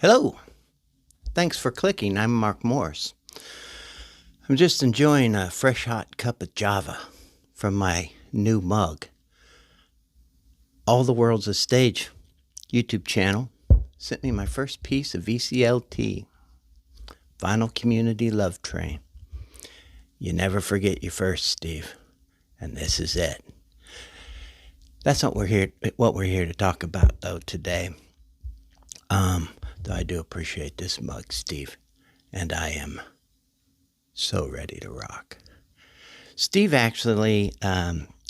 Hello. Thanks for clicking. I'm Mark Morris. I'm just enjoying a fresh hot cup of Java from my new mug. All the World's a Stage YouTube channel sent me my first piece of VCLT, Vinyl Community Love Train. You never forget your first, Steve, and this is it. That's not what we're here to talk about, though, today. Though I do appreciate this mug, Steve, and I am so ready to rock. Steve actually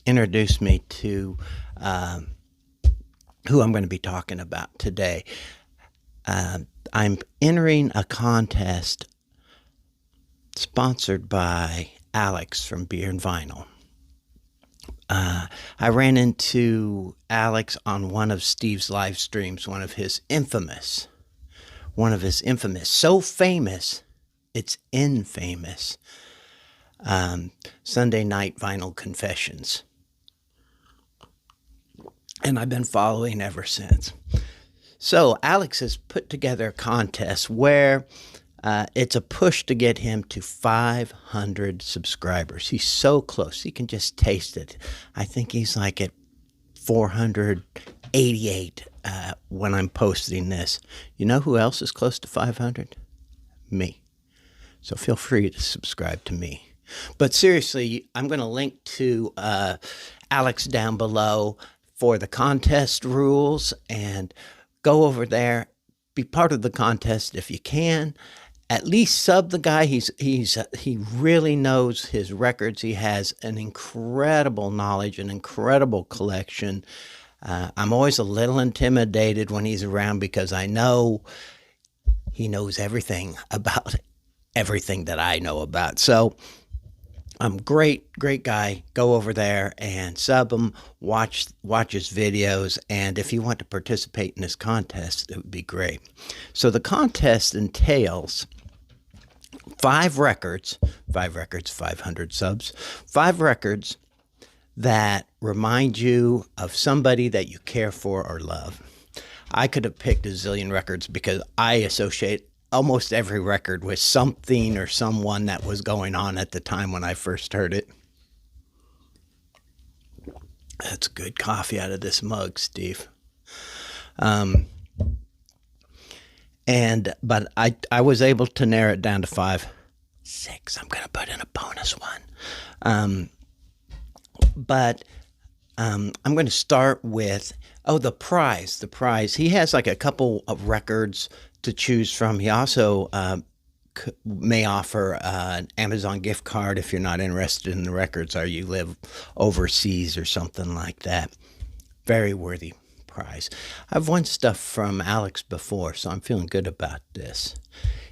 introduced me to who I'm going to be talking about today. I'm entering a contest sponsored by Alex from Beer and Vinyl. I ran into Alex on one of Steve's live streams, one of his infamous, so famous, it's infamous, Sunday Night Vinyl Confessions. And I've been following ever since. So Alex has put together a contest where it's a push to get him to 500 subscribers. He's so close. He can just taste it. I think he's like at 488 when I'm posting this. You know who else is close to 500? Me. So feel free to subscribe to me. But seriously, I'm going to link to Alex down below for the contest rules, and go over there, be part of the contest if you can. At least sub the guy. He really knows his records. He has an incredible knowledge, an incredible collection. I'm always a little intimidated when he's around because I know he knows everything about everything that I know about. So great guy. Go over there and sub him, watch his videos, and if you want to participate in this contest, it would be great. So the contest entails 5 records, 500 subs, 5 records that remind you of somebody that you care for or love. I could have picked a zillion records because I associate almost every record with something or someone that was going on at the time when I first heard it. That's good coffee out of this mug, Steve. But I was able to narrow it down to 5. 6. I'm going to put in a bonus one. But I'm going to start with, the prize. The prize. He has like a couple of records to choose from. He also may offer an Amazon gift card if you're not interested in the records or you live overseas or something like that. Very worthy prize. I've won stuff from Alex before, so I'm feeling good about this.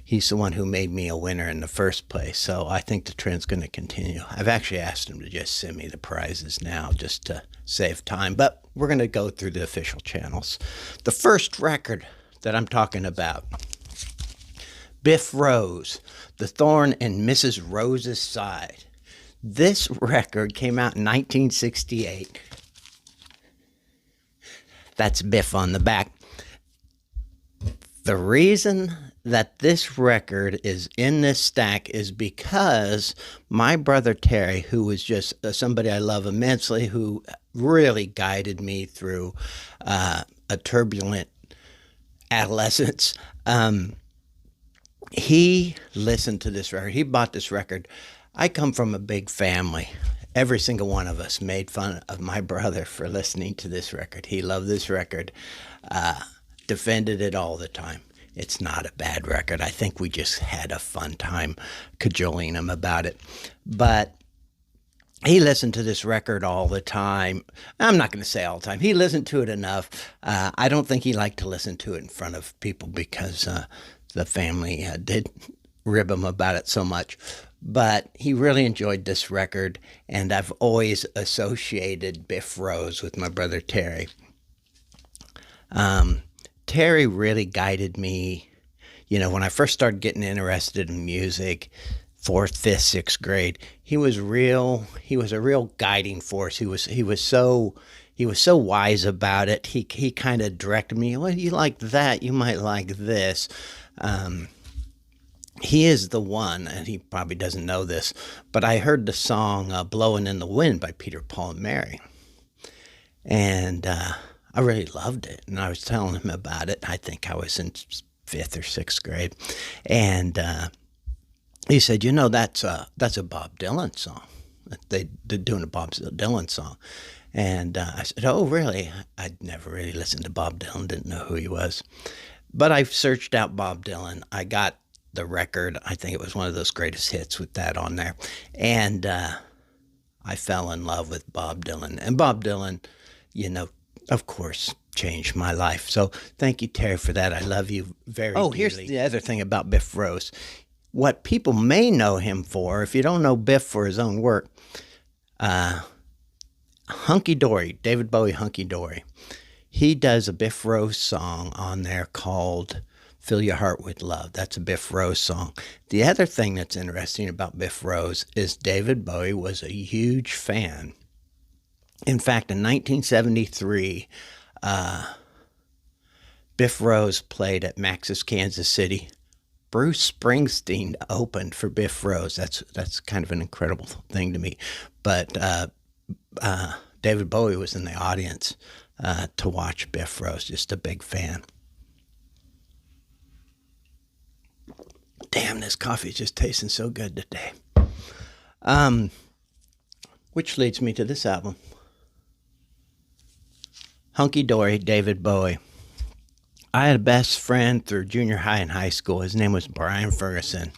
He's the one who made me a winner in the first place, so I think the trend's going to continue. I've actually asked him to just send me the prizes now just to save time, but we're going to go through the official channels. The first record that I'm talking about, Biff Rose, The Thorn in Mrs. Rose's Side. This record came out in 1968. That's Biff on the back. The reason that this record is in this stack is because my brother Terry, who was just somebody I love immensely, who really guided me through a turbulent adolescence, he listened to this record. He bought this record. I come from a big family. Every single one of us made fun of my brother for listening to this record. He loved this record, defended it all the time. It's not a bad record. I think we just had a fun time cajoling him about it. But he listened to this record all the time. I'm not going to say all the time. He listened to it enough. I don't think he liked to listen to it in front of people because the family did rib him about it so much. But he really enjoyed this record, and I've always associated Biff Rose with my brother Terry. Terry really guided me, when I first started getting interested in music, 4th, 5th, 6th grade. He was a real guiding force. He was so he was so wise about it. He kind of directed me, well, you like that, you might like this. He is the one, and he probably doesn't know this, but I heard the song Blowing in the Wind by Peter, Paul, and Mary. And I really loved it. And I was telling him about it. I think I was in 5th or 6th grade. And he said, that's a Bob Dylan song. They're doing a Bob Dylan song. And I said, oh, really? I'd never really listened to Bob Dylan, didn't know who he was. But I searched out Bob Dylan. I got the record. I think it was one of those greatest hits with that on there. And I fell in love with Bob Dylan. And Bob Dylan, of course, changed my life. So thank you, Terry, for that. I love you very dearly. Here's the other thing about Biff Rose. What people may know him for, if you don't know Biff for his own work, Hunky Dory, David Bowie, Hunky Dory. He does a Biff Rose song on there called Fill Your Heart with Love. That's a Biff Rose song. The other thing that's interesting about Biff Rose is David Bowie was a huge fan. In fact, in 1973, Biff Rose played at Max's Kansas City. Bruce Springsteen opened for Biff Rose. That's kind of an incredible thing to me. But David Bowie was in the audience to watch Biff Rose. Just a big fan. Damn, this coffee is just tasting so good today. Which leads me to this album. Hunky Dory, David Bowie. I had a best friend through junior high and high school. His name was Brian Ferguson.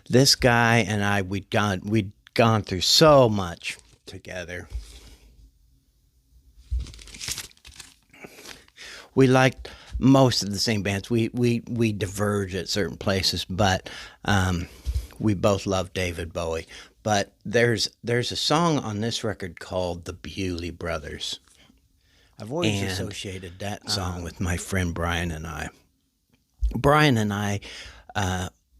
This guy and I, we'd gone through so much together. We liked most of the same bands. We diverge at certain places, but we both love David Bowie. But there's a song on this record called The Bewlay Brothers. I've always associated that song with my friend Brian and I. Brian and I,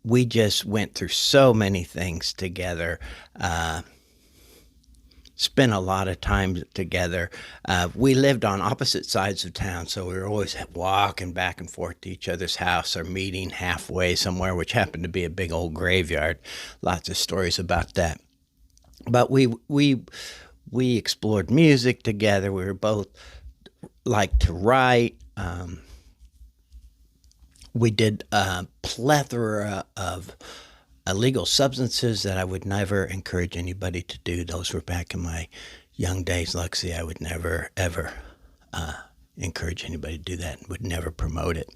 we just went through so many things together. Spent a lot of time together. We lived on opposite sides of town, so we were always walking back and forth to each other's house or meeting halfway somewhere, which happened to be a big old graveyard. Lots of stories about that. But we explored music together. We were both like to write. We did a plethora of illegal substances that I would never encourage anybody to do. Those were back in my young days, Lexi. I would never, ever encourage anybody to do that and would never promote it.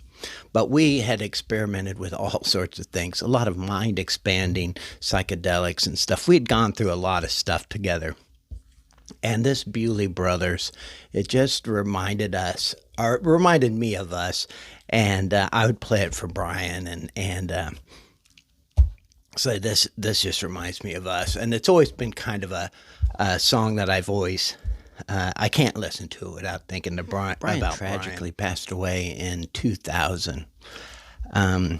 But we had experimented with all sorts of things, a lot of mind-expanding psychedelics and stuff. We'd gone through a lot of stuff together. And this Bewlay Brothers, it just reminded me of us. And I would play it for Brian and so this just reminds me of us, and it's always been kind of a song that I've always I can't listen to it without thinking of Brian. Brian tragically passed away in 2000. I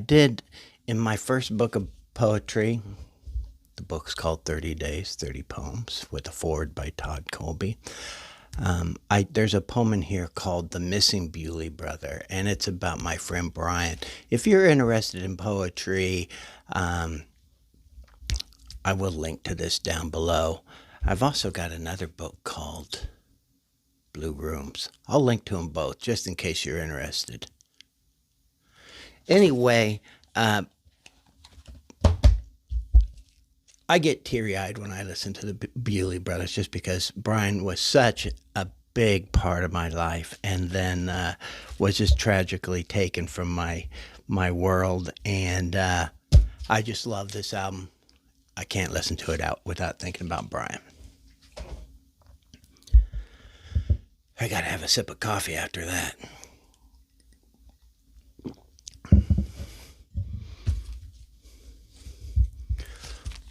did in my first book of poetry. The book's called 30 Days, 30 Poems, with a foreword by Todd Colby. There's a poem in here called The Missing Bewlay Brother, and it's about my friend Brian. If you're interested in poetry, I will link to this down below. I've also got another book called Blue Rooms. I'll link to them both, just in case you're interested. Anyway, I get teary-eyed when I listen to the Bewlay Brothers just because Brian was such a big part of my life and then was just tragically taken from my world. And I just love this album. I can't listen to it out without thinking about Brian. I gotta have a sip of coffee after that.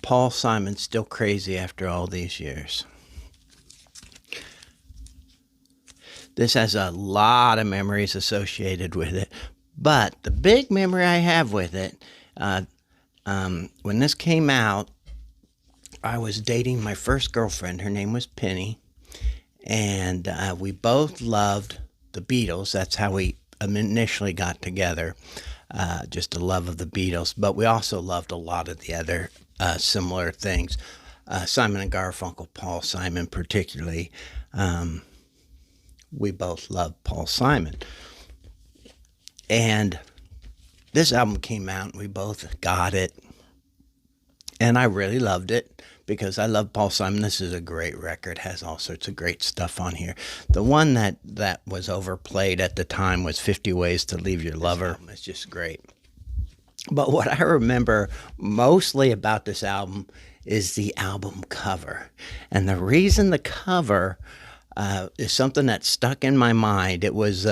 Paul Simon's still crazy after all these years. This has a lot of memories associated with it, but the big memory I have with it, when this came out, I was dating my first girlfriend. Her name was Penny, And we both loved the Beatles. That's how we initially got together, just a love of the Beatles. But we also loved a lot of the other similar things. Simon and Garfunkel, Paul Simon particularly. We both loved Paul Simon. And this album came out, and we both got it. And I really loved it because I love Paul Simon. This is a great record, has all sorts of great stuff on here. The one that was overplayed at the time was 50 Ways to Leave Your Lover. It's just great. But what I remember mostly about this album is the album cover. And the reason the cover is something that stuck in my mind. It was,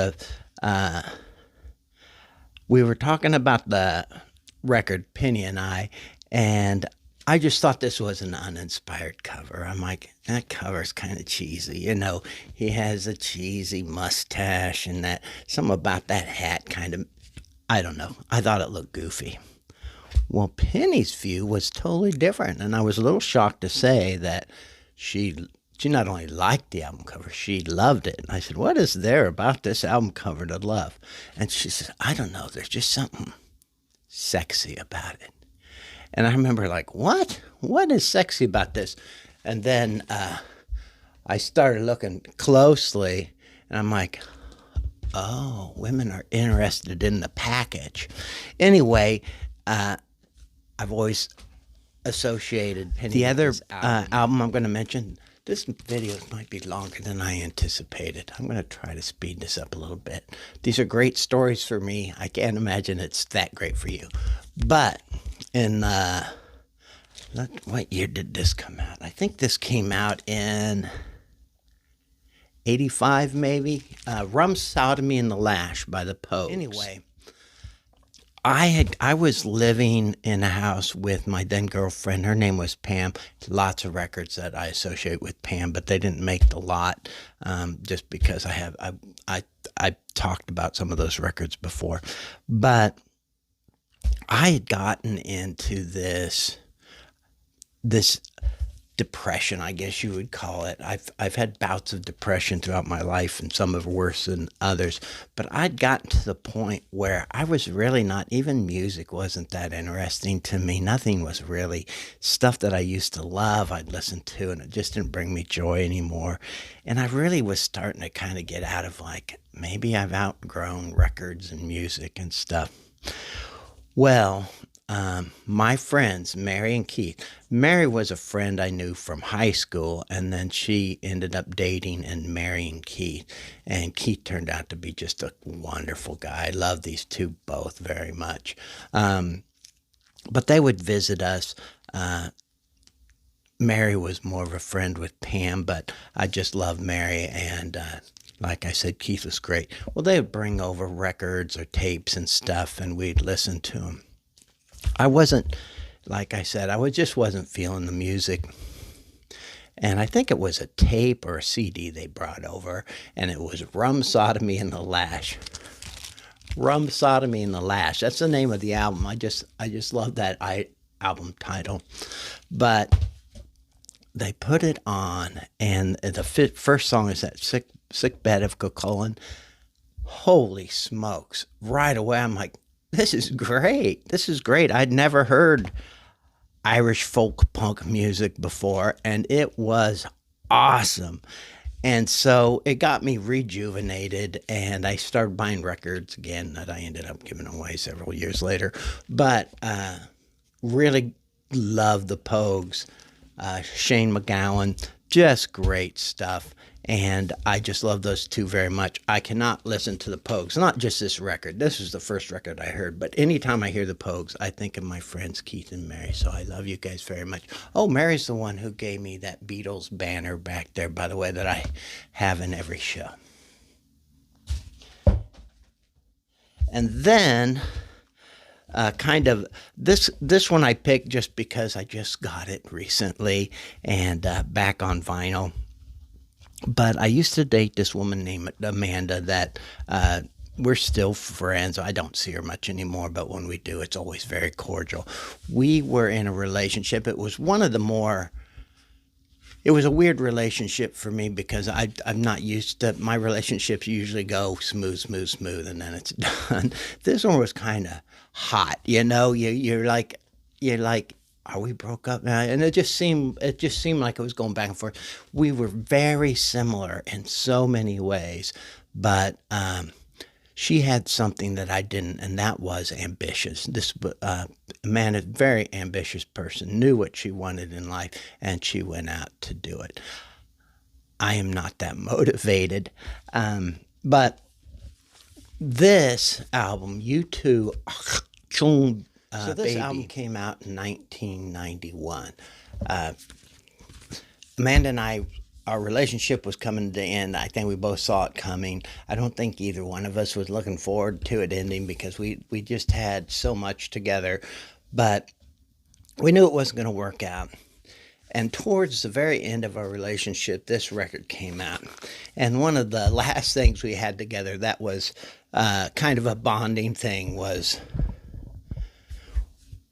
we were talking about the record, Penny and I just thought this was an uninspired cover. I'm like, that cover's kind of cheesy. You know, he has a cheesy mustache and that, something about that hat kind of, I don't know. I thought it looked goofy. Well, Penny's view was totally different. And I was a little shocked to say that she not only liked the album cover, she loved it. And I said, what is there about this album cover to love? And she said, I don't know. There's just something sexy about it. And I remember like, what? What is sexy about this? And then I started looking closely, and I'm like, oh, women are interested in the package. Anyway, I've always associated Penny. The other album I'm going to mention, this video might be longer than I anticipated. I'm going to try to speed this up a little bit. These are great stories for me. I can't imagine it's that great for you. But in, what year did this come out? I think this came out in 85 maybe. Rum, Sodomy, and the Lash by the Pogues. Anyway, I was living in a house with my then girlfriend. Her name was Pam. Lots of records that I associate with Pam, but they didn't make the lot just because I talked about some of those records before. But I had gotten into this depression, I guess you would call it. I've had bouts of depression throughout my life, and some are worse than others. But I'd gotten to the point where I was really not, even music wasn't that interesting to me. Nothing was really stuff that I used to love, I'd listen to, and it just didn't bring me joy anymore. And I really was starting to kind of get out of like, maybe I've outgrown records and music and stuff. Well, my friends, Mary and Keith. Mary was a friend I knew from high school, and then she ended up dating and marrying Keith. And Keith turned out to be just a wonderful guy. I love these two both very much. But they would visit us. Mary was more of a friend with Pam, but I just loved Mary, and like I said, Keith was great. Well, they would bring over records or tapes and stuff, and we'd listen to them. I wasn't, like I said, just wasn't feeling the music. And I think it was a tape or a CD they brought over, and it was Rum, Sodomy, and the Lash. Rum, Sodomy, and the Lash. That's the name of the album. I just love that album title. But they put it on, and the first song is that Sick Bed of Coquelin. Holy smokes. Right away, I'm like, this is great. This is great. I'd never heard Irish folk punk music before, and it was awesome. And so it got me rejuvenated, and I started buying records again that I ended up giving away several years later. But really loved the Pogues. Shane MacGowan, just great stuff. And I just love those two very much. I cannot listen to the Pogues, not just this record. This is the first record I heard. But anytime I hear the Pogues, I think of my friends Keith and Mary. So I love you guys very much. Oh, Mary's the one who gave me that Beatles banner back there, by the way, that I have in every show. And then kind of this one I picked just because I just got it recently and back on vinyl. But I used to date this woman named Amanda that we're still friends. I don't see her much anymore, but when we do, it's always very cordial. We were in a relationship. It was it was a weird relationship for me because I'm not used to, my relationships usually go smooth, and then it's done. This one was kind of hot, you know. You're like, are we broke up now? And it just seemed like it was going back and forth. We were very similar in so many ways, but she had something that I didn't, and that was ambitious. This Amanda, very ambitious person, knew what she wanted in life, and she went out to do it. I am not that motivated, but this album, U2, so this album came out in 1991. Amanda and I, our relationship was coming to the end. I think we both saw it coming. I don't think either one of us was looking forward to it ending because we just had so much together. But we knew it wasn't going to work out. And towards the very end of our relationship, this record came out. And one of the last things we had together that was kind of a bonding thing was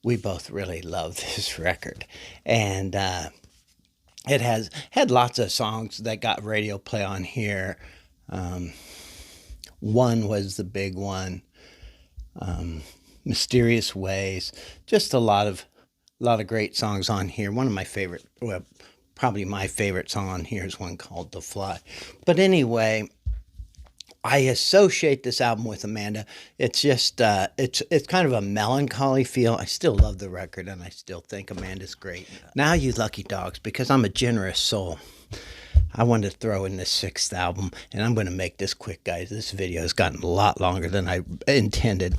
we both really loved this record. And it had lots of songs that got radio play on here. One was the big one. Mysterious Ways. Just a lot of great songs on here. One of my favorite, well, probably my favorite song on here is one called The Fly. But anyway, I associate this album with Amanda. It's just, it's kind of a melancholy feel. I still love the record, and I still think Amanda's great. Now, you lucky dogs, because I'm a generous soul, I wanted to throw in this 6th album, and I'm going to make this quick, guys. This video has gotten a lot longer than I intended,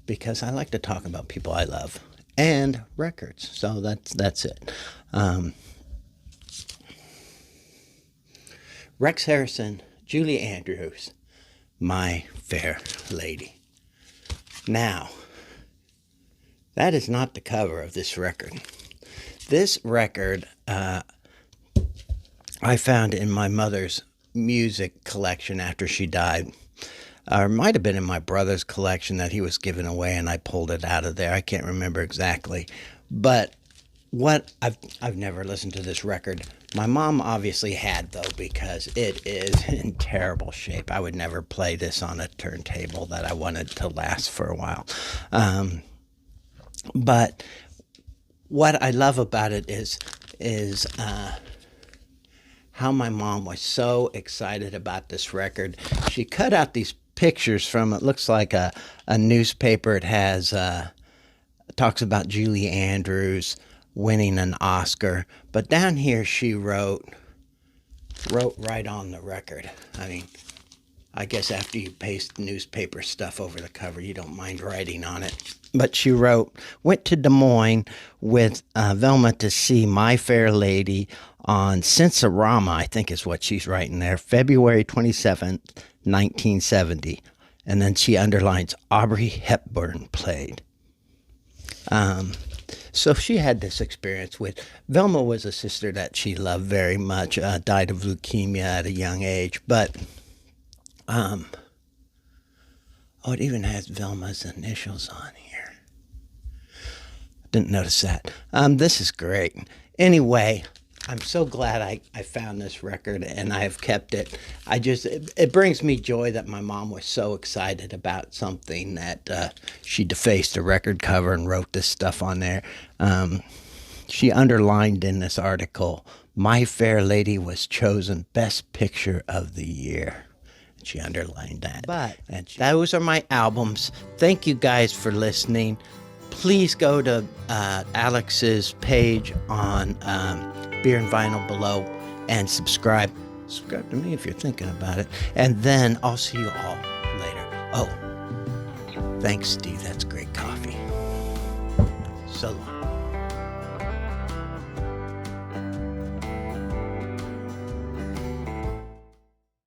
because I like to talk about people I love and records. So that's it. Rex Harrison, Julie Andrews, My Fair Lady. Now, that is not the cover of this record. This record I found in my mother's music collection after she died. Or it might have been in my brother's collection that he was giving away, and I pulled it out of there. I can't remember exactly. But what I've never listened to this record. My mom obviously had, though, because it is in terrible shape. I would never play this on a turntable that I wanted to last for a while. But what I love about it is how my mom was so excited about this record. She cut out these pictures from, it looks like a newspaper. It has talks about Julie Andrews winning an Oscar, but down here she wrote right on the record. I mean, I guess after you paste newspaper stuff over the cover, you don't mind writing on it. But she wrote, went to Des Moines with Velma to see My Fair Lady on Sensorama, I think is what she's writing there, February 27th, 1970. And then she underlines, Aubrey Hepburn played. So she had this experience with, Velma was a sister that she loved very much, died of leukemia at a young age, but, oh, it even has Velma's initials on here. Didn't notice that. This is great. Anyway, I'm so glad I found this record and I have kept it. It brings me joy that my mom was so excited about something that she defaced a record cover and wrote this stuff on there. She underlined in this article, My Fair Lady was chosen Best Picture of the Year. She underlined that. Those are my albums. Thank you guys for listening. Please go to Alex's page on Beer and Vinyl below and subscribe. Subscribe to me if you're thinking about it. And then I'll see you all later. Oh, thanks, Steve. That's great coffee. So long.